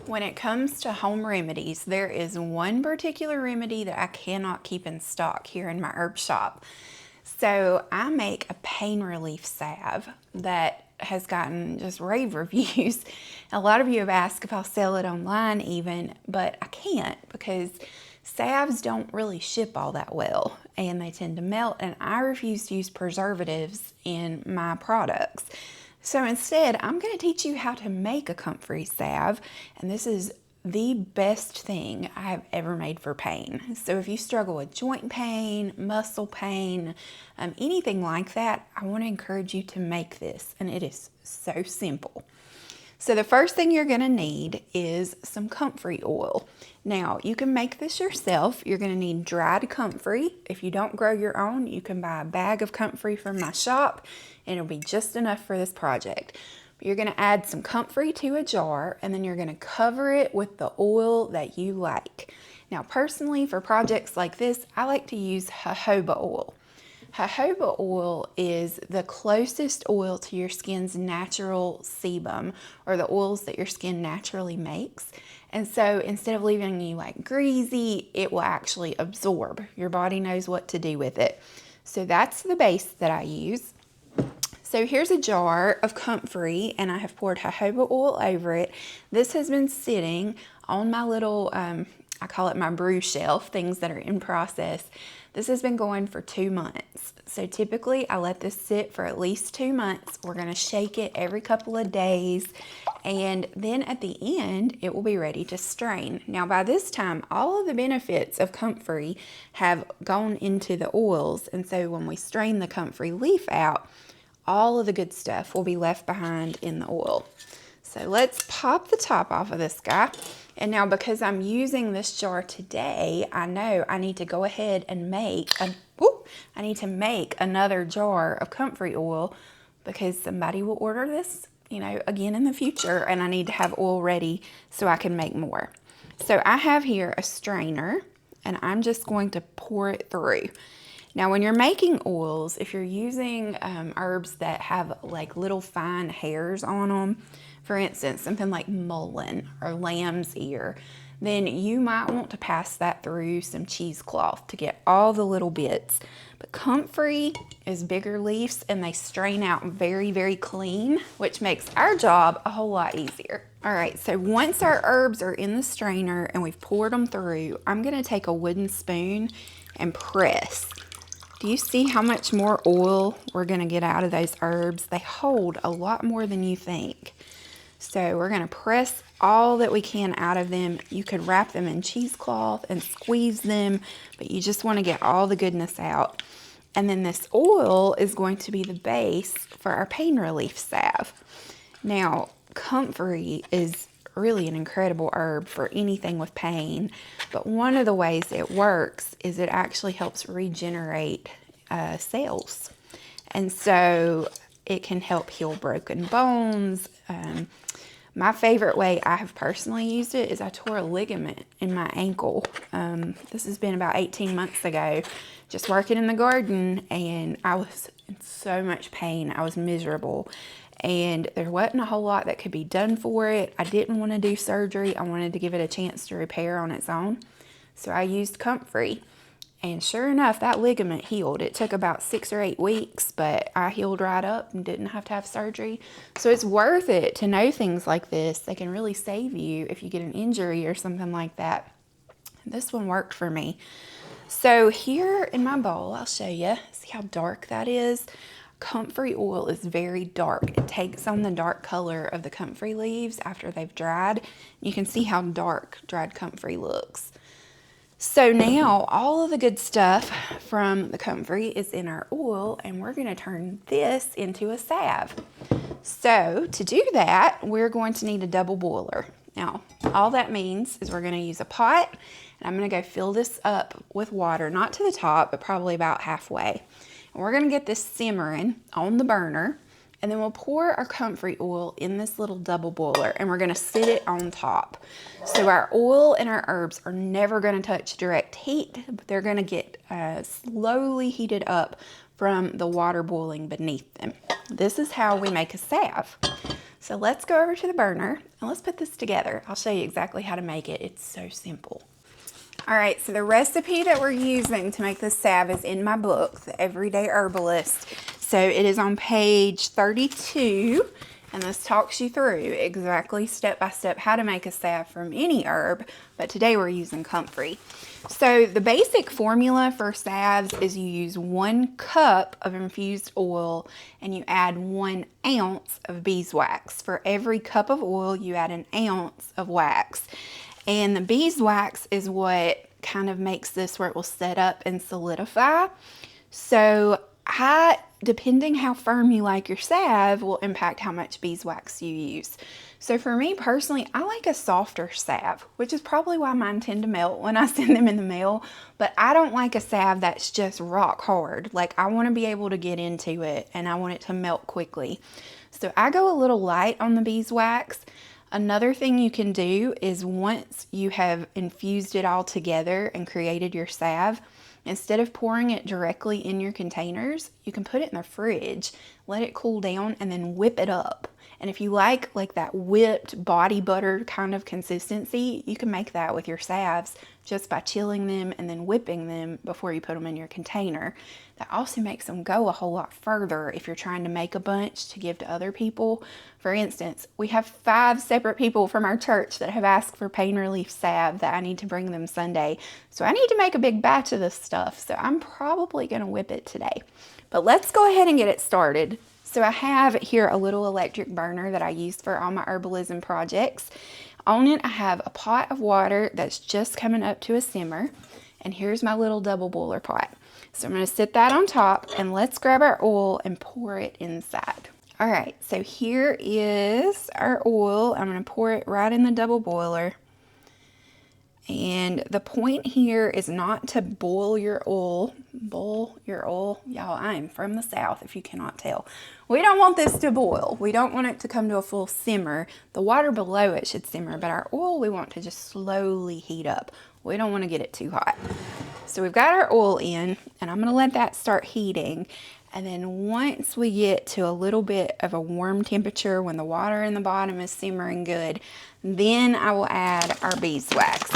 When it comes to home remedies, there is one particular remedy that I cannot keep in stock here in my herb shop. So I make a pain relief salve that has gotten just rave reviews. A lot of you have asked if I'll sell it online even, but I can't because salves don't really ship all that well and they tend to melt, and I refuse to use preservatives in my products. So instead, I'm going to teach you how to make a comfrey salve, and this is the best thing I have ever made for pain. So if you struggle with joint pain, muscle pain, anything like that, I want to encourage you to make this, and it is so simple. So the first thing you're going to need is some comfrey oil. Now, you can make this yourself. You're going to need dried comfrey. If you don't grow your own, you can buy a bag of comfrey from my shop, and it'll be just enough for this project. But you're going to add some comfrey to a jar, and then you're going to cover it with the oil that you like. Now, personally, for projects like this, I like to use jojoba oil. Jojoba oil is the closest oil to your skin's natural sebum, or the oils that your skin naturally makes. And so instead of leaving you like greasy, it will actually absorb. Your body knows what to do with it. So that's the base that I use. So here's a jar of comfrey, and I have poured jojoba oil over it. This has been sitting on my little, I call it my brew shelf, things that are in process. This has been going for 2 months. So typically I let this sit for at least 2 months. We're gonna shake it every couple of days, and then at the end, it will be ready to strain. Now by this time, all of the benefits of comfrey have gone into the oils, and so when we strain the comfrey leaf out, all of the good stuff will be left behind in the oil. So let's pop the top off of this guy. And now because I'm using this jar today, I know I need to go ahead and make another jar of comfrey oil, because somebody will order this, again in the future, and I need to have oil ready so I can make more. So I have here a strainer, and I'm just going to pour it through. Now, when you're making oils, if you're using herbs that have like little fine hairs on them, for instance, something like mullein or lamb's ear, then you might want to pass that through some cheesecloth to get all the little bits. But comfrey is bigger leaves, and they strain out very, very clean, which makes our job a whole lot easier. All right, so once our herbs are in the strainer and we've poured them through, I'm gonna take a wooden spoon and press. Do you see how much more oil we're gonna get out of those herbs? They hold a lot more than you think. So we're gonna press all that we can out of them. You could wrap them in cheesecloth and squeeze them, but you just wanna get all the goodness out. And then this oil is going to be the base for our pain relief salve. Now, comfrey is really an incredible herb for anything with pain, but one of the ways it works is it actually helps regenerate cells, and so it can help heal broken bones. My favorite way I have personally used it is I tore a ligament in my ankle. This has been about 18 months ago, just working in the garden, and I was in so much pain. I was miserable, and there wasn't a whole lot that could be done for it. I didn't want to do surgery. I wanted to give it a chance to repair on its own. So I used comfrey, and sure enough, that ligament healed. It took about 6 or 8 weeks, but I healed right up and didn't have to have surgery. So it's worth it to know things like this. They can really save you if you get an injury or something like that. This one worked for me. So here in my bowl, I'll show you. See how dark that is? Comfrey oil is very dark. It takes on the dark color of the comfrey leaves after they've dried. You can see how dark dried comfrey looks. So now all of the good stuff from the comfrey is in our oil, and we're going to turn this into a salve. So to do that, we're going to need a double boiler. Now, all that means is we're going to use a pot, and I'm going to go fill this up with water, not to the top, but probably about halfway. And we're going to get this simmering on the burner, and then we'll pour our comfrey oil in this little double boiler, and we're going to sit it on top. So our oil and our herbs are never going to touch direct heat, but they're going to get slowly heated up from the water boiling beneath them. This is how we make a salve. So let's go over to the burner and let's put this together. I'll show you exactly how to make it. It's so simple. All right, so the recipe that we're using to make this salve is in my book, The Everyday Herbalist. So it is on page 32, and this talks you through exactly step by step how to make a salve from any herb, but today we're using comfrey. So the basic formula for salves is you use 1 cup of infused oil and you add 1 ounce of beeswax. For every cup of oil, you add an ounce of wax. And the beeswax is what kind of makes this where it will set up and solidify. So depending how firm you like your salve will impact how much beeswax you use. So for me personally, I like a softer salve, which is probably why mine tend to melt when I send them in the mail. But I don't like a salve that's just rock hard. Like, I want to be able to get into it and I want it to melt quickly. So I go a little light on the beeswax. Another thing you can do is once you have infused it all together and created your salve, instead of pouring it directly in your containers, you can put it in the fridge, let it cool down, and then whip it up. And if you like that whipped body butter kind of consistency, you can make that with your salves just by chilling them and then whipping them before you put them in your container. That also makes them go a whole lot further if you're trying to make a bunch to give to other people. For instance, we have 5 separate people from our church that have asked for pain relief salve that I need to bring them Sunday. So I need to make a big batch of this stuff. So I'm probably going to whip it today. But let's go ahead and get it started. So I have here a little electric burner that I use for all my herbalism projects. On it I have a pot of water that's just coming up to a simmer. And here's my little double boiler pot. So I'm going to sit that on top and let's grab our oil and pour it inside. All right, so here is our oil. I'm going to pour it right in the double boiler. And the point here is not to boil your oil. Boil your oil. Y'all, I am from the South, if you cannot tell. We don't want this to boil. We don't want it to come to a full simmer. The water below it should simmer, but our oil we want to just slowly heat up. We don't want to get it too hot. So we've got our oil in, and I'm going to let that start heating. And then once we get to a little bit of a warm temperature, when the water in the bottom is simmering good, then I will add our beeswax.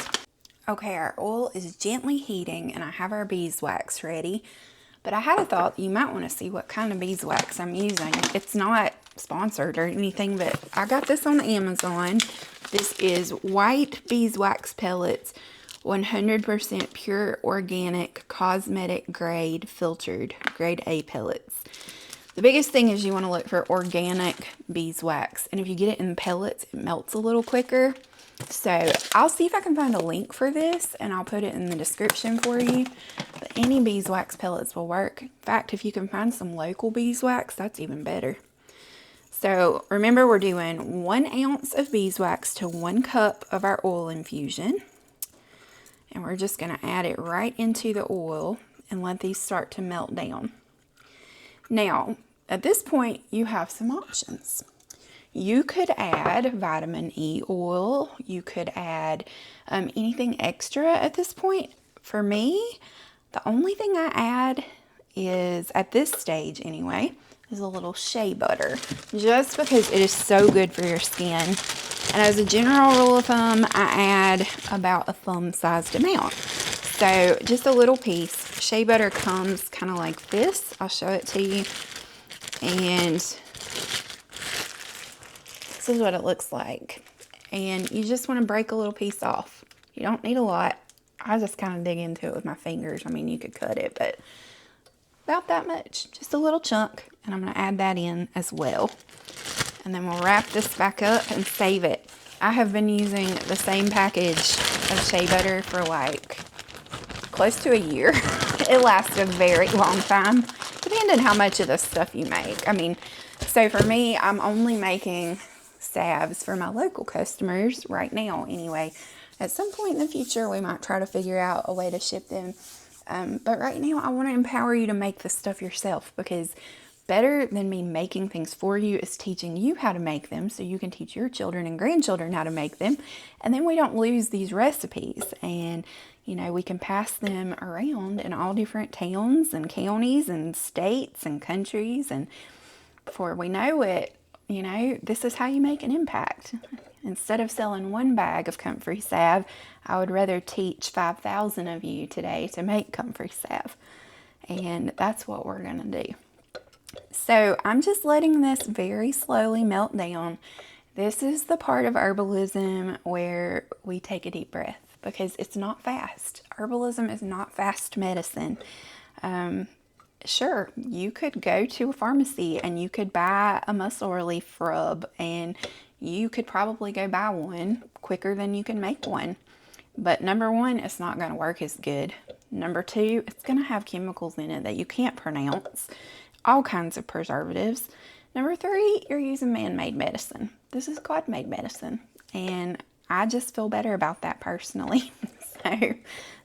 Okay, our oil is gently heating and I have our beeswax ready. But I had a thought you might want to see what kind of beeswax I'm using. It's not sponsored or anything, but I got this on Amazon. This is white beeswax pellets, 100% pure organic cosmetic grade filtered grade A pellets. The biggest thing is you want to look for organic beeswax, and if you get it in pellets, it melts a little quicker. So I'll see if I can find a link for this and I'll put it in the description for you. But any beeswax pellets will work. In fact, if you can find some local beeswax, that's even better. So remember, we're doing 1 ounce of beeswax to 1 cup of our oil infusion. And we're just going to add it right into the oil and let these start to melt down. Now, at this point, you have some options. You could add vitamin E oil. You could add anything extra at this point. For me, the only thing I add is, at this stage anyway, is a little shea butter. Just because it is so good for your skin. And as a general rule of thumb, I add about a thumb-sized amount. So just a little piece. Shea butter comes kind of like this. I'll show it to you. And this is what it looks like. And you just want to break a little piece off. You don't need a lot. I just kind of dig into it with my fingers. I mean, you could cut it, but about that much. Just a little chunk. And I'm going to add that in as well. And then we'll wrap this back up and save it. I have been using the same package of shea butter for like close to a year. It lasts a very long time, depending on how much of this stuff you make. I mean, so for me, I'm only making salves for my local customers right now anyway. At some point in the future, we might try to figure out a way to ship them. But right now, I want to empower you to make this stuff yourself, because better than me making things for you is teaching you how to make them so you can teach your children and grandchildren how to make them. And then we don't lose these recipes, and you know, we can pass them around in all different towns and counties and states and countries, and before we know it, you know, this is how you make an impact. Instead of selling one bag of comfrey salve, I would rather teach 5,000 of you today to make comfrey salve. And that's what we're going to do. So I'm just letting this very slowly melt down. This is the part of herbalism where we take a deep breath because it's not fast. Herbalism is not fast medicine. Sure, you could go to a pharmacy and you could buy a muscle relief rub, and you could probably go buy one quicker than you can make one. But number one, it's not going to work as good. Number two, it's going to have chemicals in it that you can't pronounce, all kinds of preservatives. Number three, you're using man-made medicine. This is God-made medicine, and I just feel better about that personally. So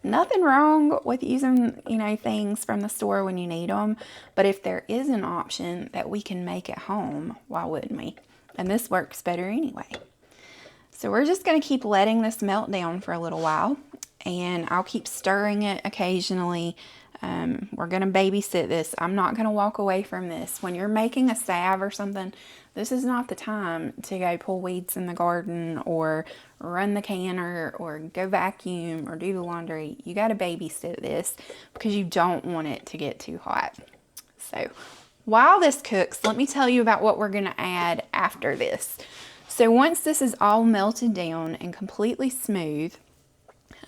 nothing wrong with using, you know, things from the store when you need them, but if there is an option that we can make at home, why wouldn't we? And this works better anyway. So we're just going to keep letting this melt down for a little while, and I'll keep stirring it occasionally. We're going to babysit this. I'm not going to walk away from this. When you're making a salve or something, this is not the time to go pull weeds in the garden or run the canner or go vacuum or do the laundry. You got to babysit this because you don't want it to get too hot. So while this cooks, let me tell you about what we're going to add after this. So once this is all melted down and completely smooth,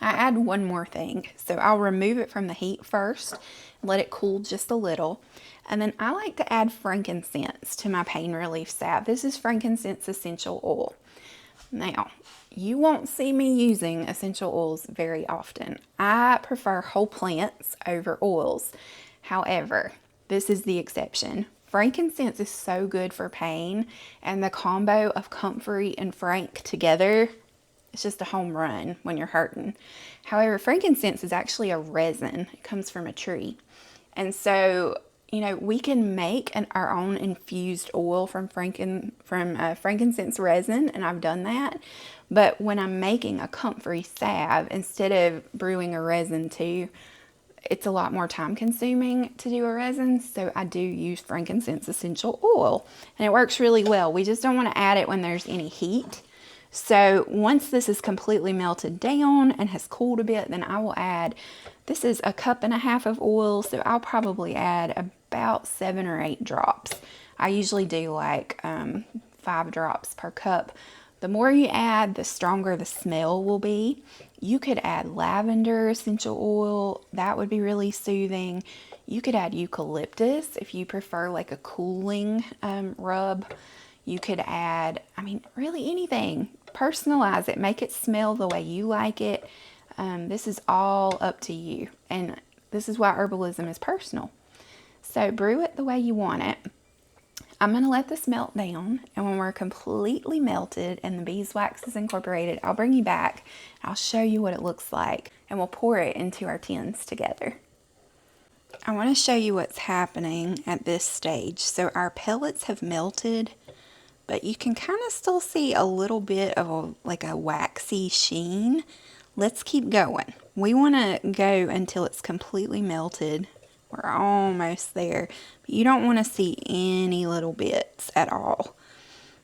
I add one more thing. So I'll remove it from the heat first, let it cool just a little. And then I like to add frankincense to my pain relief salve. This is frankincense essential oil. Now, you won't see me using essential oils very often. I prefer whole plants over oils. However, this is the exception. Frankincense is so good for pain, and the combo of comfrey and frank together, it's just a home run when you're hurting. However, frankincense is actually a resin. It comes from a tree. And so, you know, we can make our own infused oil from frankincense resin, and I've done that. But when I'm making a comfrey salve, instead of brewing a resin too, it's a lot more time consuming to do a resin, so I do use frankincense essential oil, and it works really well. We just don't want to add it when there's any heat. So once this is completely melted down and has cooled a bit, then I will add, this is 1.5 cups of oil, so I'll probably add about 7 or 8 drops. I usually do like 5 drops per cup. The more you add, the stronger the smell will be. You could add lavender essential oil. That would be really soothing. You could add eucalyptus if you prefer like a cooling rub. You could add, I mean, really anything. Personalize it. Make it smell the way you like it. This is all up to you. And this is why herbalism is personal. So brew it the way you want it. I'm going to let this melt down, and when we're completely melted and the beeswax is incorporated, I'll bring you back. I'll show you what it looks like, and we'll pour it into our tins together. I want to show you what's happening at this stage. So our pellets have melted, but you can kind of still see a little bit of like a waxy sheen. Let's keep going. We want to go until it's completely melted. We're almost there, but you don't want to see any little bits at all.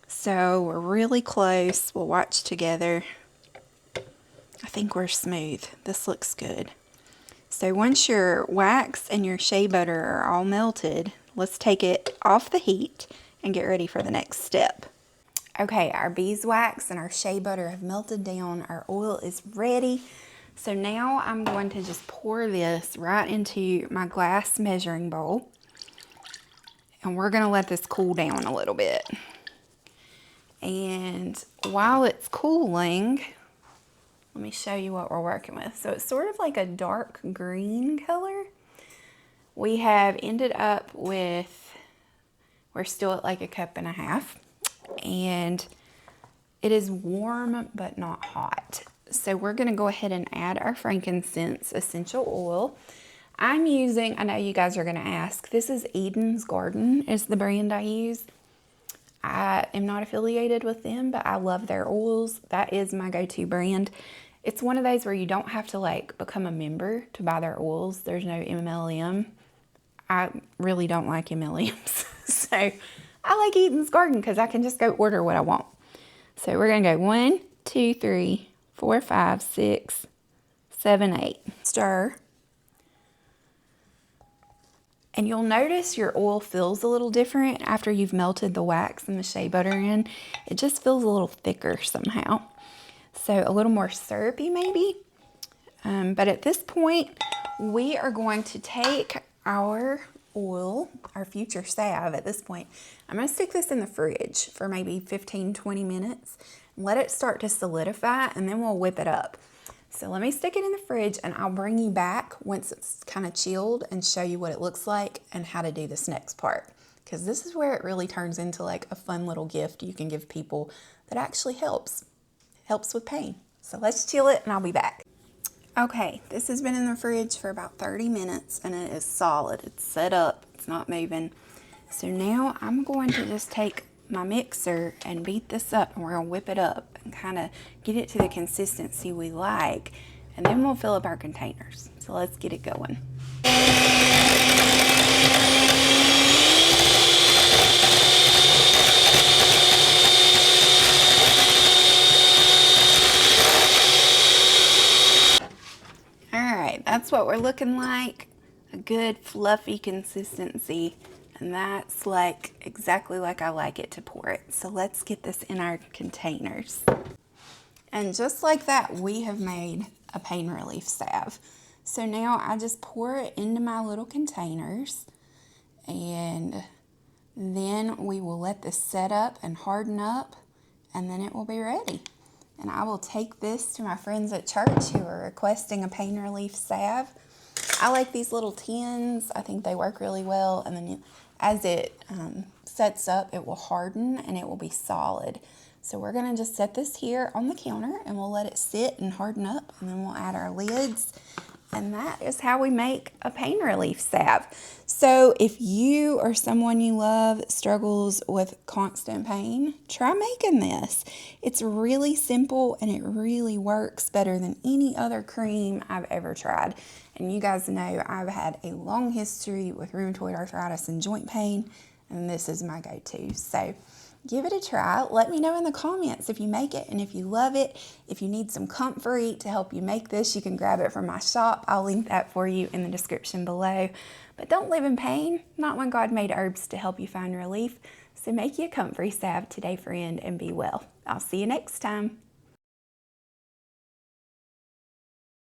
So we're really close. We'll watch together. I think we're smooth. This looks good. So once your wax and your shea butter are all melted, let's take it off the heat and get ready for the next step. Okay, our beeswax and our shea butter have melted down. Our oil is ready. So now I'm going to just pour this right into my glass measuring bowl. And we're going to let this cool down a little bit. And while it's cooling, let me show you what we're working with. So it's sort of like a dark green color. We have ended up with, we're still at like 1.5 cups. And it is warm but not hot. So we're going to go ahead and add our frankincense essential oil. I'm using, I know you guys are going to ask, this is Eden's Garden is the brand I use. I am not affiliated with them, but I love their oils. That is my go-to brand. It's one of those where you don't have to like become a member to buy their oils. There's no MLM. I really don't like MLMs. So I like Eden's Garden because I can just go order what I want. So we're going to go 1, 2, 3, 4, 5, 6, 7, 8. Stir. And you'll notice your oil feels a little different after you've melted the wax and the shea butter in. It just feels a little thicker somehow. So a little more syrupy maybe. But at this point, we are going to take our oil, our future salve at this point. I'm going to stick this in the fridge for maybe 15-20 minutes. Let it start to solidify and then we'll whip it up. So let me stick it in the fridge and I'll bring you back once it's kind of chilled and show you what it looks like and how to do this next part. Because this is where it really turns into like a fun little gift you can give people that actually helps with pain. So let's chill it and I'll be back. Okay, this has been in the fridge for about 30 minutes and it is solid. It's set up, it's not moving. So now I'm going to just take my mixer and beat this up and we're gonna whip it up and kind of get it to the consistency we like, and then we'll fill up our containers. So let's get it going. All right, that's what we're looking like. A good fluffy consistency. And that's like exactly like I like it to pour it. So let's get this in our containers. And just like that, we have made a pain relief salve. So now I just pour it into my little containers and then we will let this set up and harden up and then it will be ready. And I will take this to my friends at church who are requesting a pain relief salve. I like these little tins. I think they work really well. And then as it sets up, it will harden and it will be solid. So we're gonna just set this here on the counter and we'll let it sit and harden up and then we'll add our lids. And that is how we make a pain relief salve. So if you or someone you love struggles with constant pain, try making this. It's really simple and it really works better than any other cream I've ever tried. And you guys know I've had a long history with rheumatoid arthritis and joint pain, and this is my go-to. So give it a try. Let me know in the comments if you make it and if you love it. If you need some comfrey to help you make this, you can grab it from my shop. I'll link that for you in the description below. But don't live in pain, not when God made herbs to help you find relief. So make you a comfrey salve today, friend, and be well. I'll see you next time.